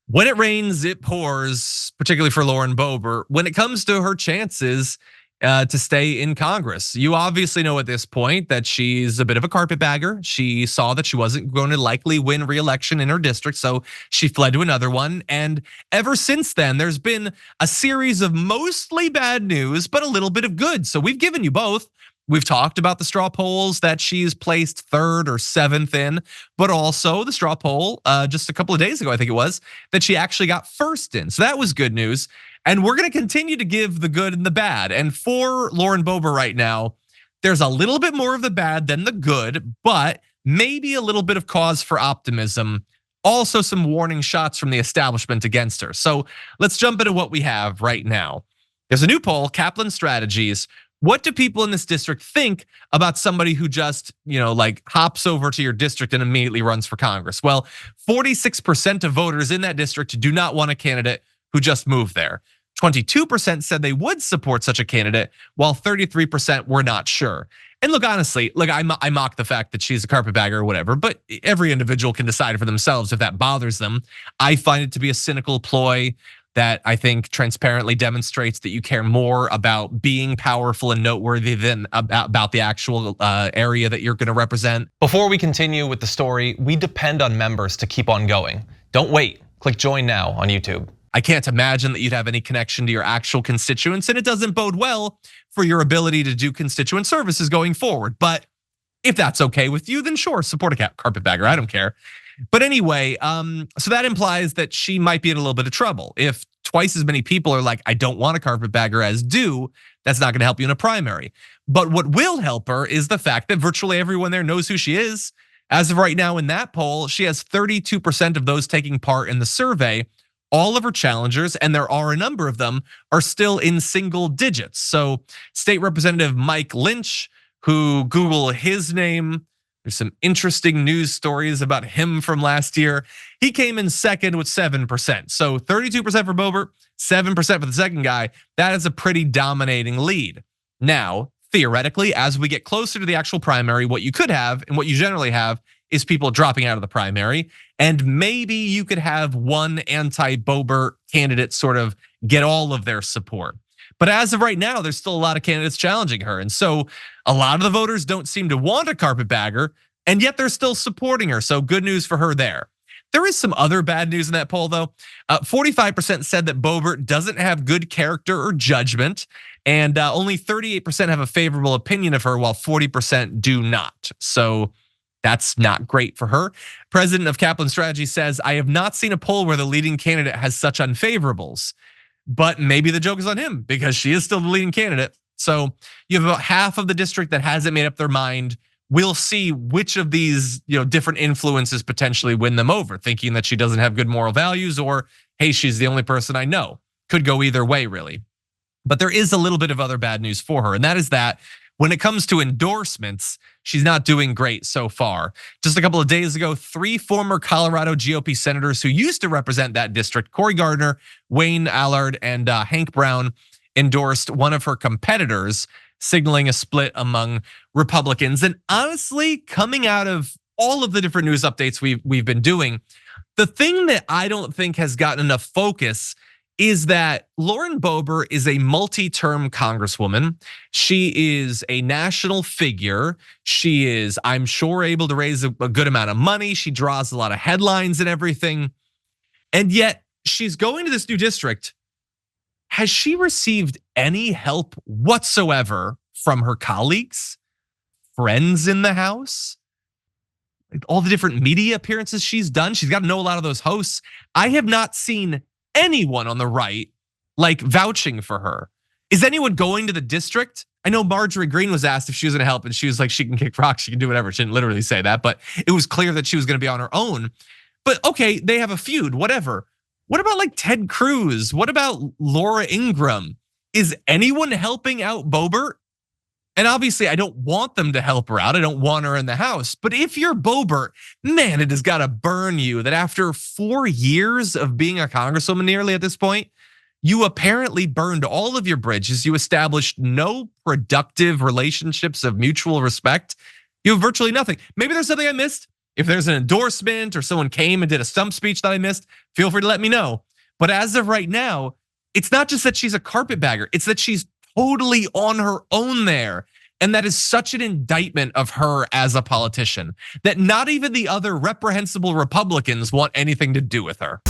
When it rains, it pours, particularly for Lauren Boebert, when it comes to her chances to stay in Congress. You obviously know at this point that she's a bit of a carpetbagger. She saw that she wasn't going to likely win re-election in her district, so she fled to another one. And ever since then, there's been a series of mostly bad news, but a little bit of good. So we've given you both. We've talked about the straw polls that she's placed third or seventh in, but also the straw poll just a couple of days ago, I think it was, that she actually got first in. So that was good news. And we're gonna continue to give the good and the bad. And for Lauren Boebert right now, there's a little bit more of the bad than the good, but maybe a little bit of cause for optimism. Also some warning shots from the establishment against her. So let's jump into what we have right now. There's a new poll, Kaplan Strategies. What do people in this district think about somebody who just, like hops over to your district and immediately runs for Congress? Well, 46% of voters in that district do not want a candidate who just moved there. 22% said they would support such a candidate, while 33% were not sure. And look, honestly, I mock the fact that she's a carpetbagger or whatever, but every individual can decide for themselves if that bothers them. I find it to be a cynical ploy that I think transparently demonstrates that you care more about being powerful and noteworthy than about the actual area that you're gonna represent. Before we continue with the story, we depend on members to keep on going. Don't wait, click join now on YouTube. I can't imagine that you'd have any connection to your actual constituents, and it doesn't bode well for your ability to do constituent services going forward. But if that's okay with you, then sure, support a carpetbagger, I don't care. But anyway, so that implies that she might be in a little bit of trouble. If twice as many people are like, I don't want a carpetbagger as do, that's not gonna help you in a primary. But what will help her is the fact that virtually everyone there knows who she is. As of right now in that poll, she has 32% of those taking part in the survey. All of her challengers, and there are a number of them, are still in single digits. So State Representative Mike Lynch, who Google his name, there's some interesting news stories about him from last year. He came in second with 7%. So 32% for Boebert, 7% for the second guy. That is a pretty dominating lead. Now, theoretically, as we get closer to the actual primary, what you could have and what you generally have is people dropping out of the primary. And maybe you could have one anti-Boebert candidate sort of get all of their support. But as of right now, there's still a lot of candidates challenging her. And so a lot of the voters don't seem to want a carpetbagger, and yet they're still supporting her. So good news for her there. There is some other bad news in that poll though. 45% said that Boebert doesn't have good character or judgment, and only 38% have a favorable opinion of her, while 40% do not. So that's not great for her. President of Kaplan Strategy says, I have not seen a poll where the leading candidate has such unfavorables. But maybe the joke is on him because she is still the leading candidate. So you have about half of the district that hasn't made up their mind. We'll see which of these different influences potentially win them over, thinking that she doesn't have good moral values, or hey, she's the only person I know. Could go either way, really. But there is a little bit of other bad news for her, and that is that when it comes to endorsements, she's not doing great so far. Just a couple of days ago, 3 former Colorado GOP senators who used to represent that district, Cory Gardner, Wayne Allard, and Hank Brown, endorsed one of her competitors, signaling a split among Republicans. And honestly, coming out of all of the different news updates we've been doing, the thing that I don't think has gotten enough focus is that Lauren Boebert is a multi-term congresswoman. She is a national figure. She is, I'm sure, able to raise a good amount of money. She draws a lot of headlines and everything. And yet she's going to this new district. Has she received any help whatsoever from her colleagues, friends in the House? All the different media appearances she's done. She's got to know a lot of those hosts. I have not seen anyone on the right vouching for her. Is anyone going to the district? I know Marjorie Greene was asked if she was gonna help, and she was like, she can kick rocks, she can do whatever. She didn't literally say that, but it was clear that she was gonna be on her own. But okay, they have a feud, whatever. What about Ted Cruz? What about Laura Ingraham? Is anyone helping out Boebert? And obviously I don't want them to help her out. I don't want her in the House. But if you're Boebert, man, it has got to burn you that after 4 years of being a congresswoman nearly at this point, you apparently burned all of your bridges. You established no productive relationships of mutual respect. You have virtually nothing. Maybe there's something I missed. If there's an endorsement or someone came and did a stump speech that I missed, feel free to let me know. But as of right now, it's not just that she's a carpetbagger, it's that she's totally on her own there. And that is such an indictment of her as a politician that not even the other reprehensible Republicans want anything to do with her.